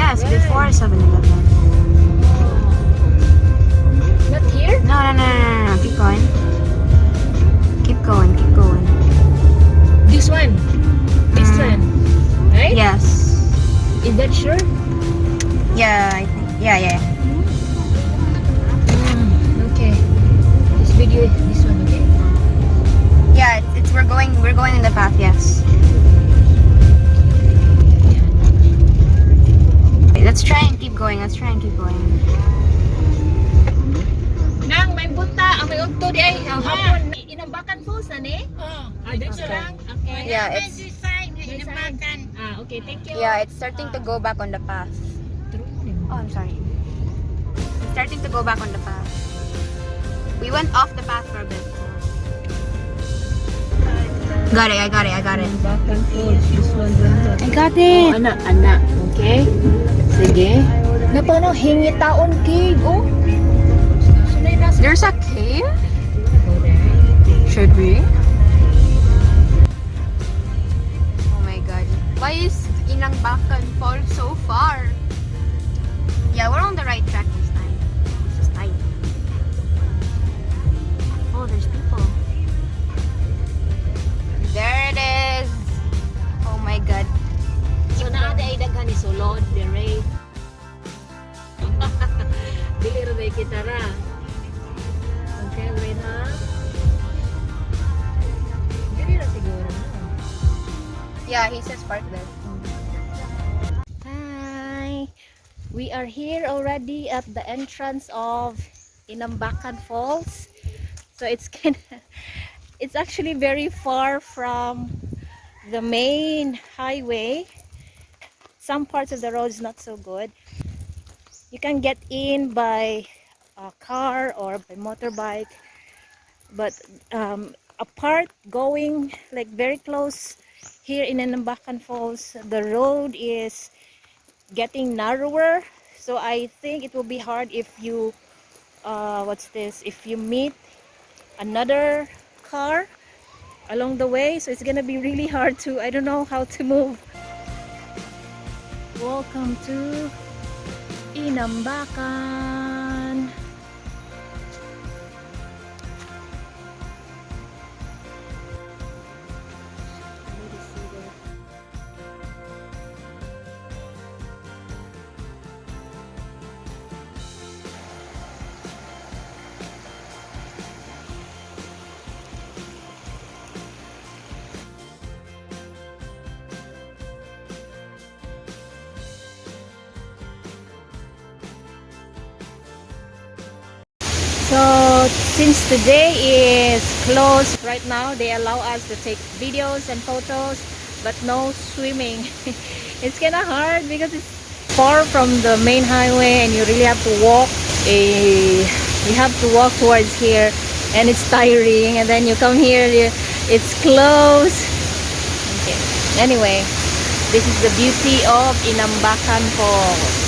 Yes, Right. before 7-Eleven. Not here? No. Keep going. Keep going. This one. This one. Right? Yes. Is that sure? Yeah, I think. Yeah. Okay. This video, this one, okay? Yeah, it's we're going in the path, yes. Okay, let's try and keep going. Nang, may bunta, may unto di ay hapon. Inambakan Falls na ni? That's lang. Okay. Yeah, it's Inambakan. Okay, thank you. yeah, it's starting to go back on the path. Oh, I'm sorry. It's starting to go back on the path. We went off the path for a bit. Got it. Inambakan Falls, this one. I got it. Anak. Okay? Sige. Napano, hingi taon cave, oh. There's a cave? Should we? Oh my god. Why is Inambakan Falls so far? Yeah, we're on the right track this time. It's just tight. Oh, there's people. There it is. Oh my god. So naada ay daghan ni sulod, dire. Dili ra day kita ra. Okay, wait ha. Dili ra siguro. Yeah, he says park there. Hi. We are here already at the entrance of Inambakan Falls. So it's actually very far from the main highway. Some parts of the road is not so good. You can get in by a car or by motorbike, but a part going like very close here in Inambakan Falls, the road is getting narrower. So I think it will be hard if you if you meet another car along the way. So it's gonna be really hard to, I don't know how to move. Welcome to Inambakan. So since today is closed right now, they allow us to take videos and photos, but no swimming. It's kind of hard because it's far from the main highway and you really have to walk towards here, and it's tiring, and then you come here, it's closed. Okay. Anyway, this is the beauty of Inambakan Falls.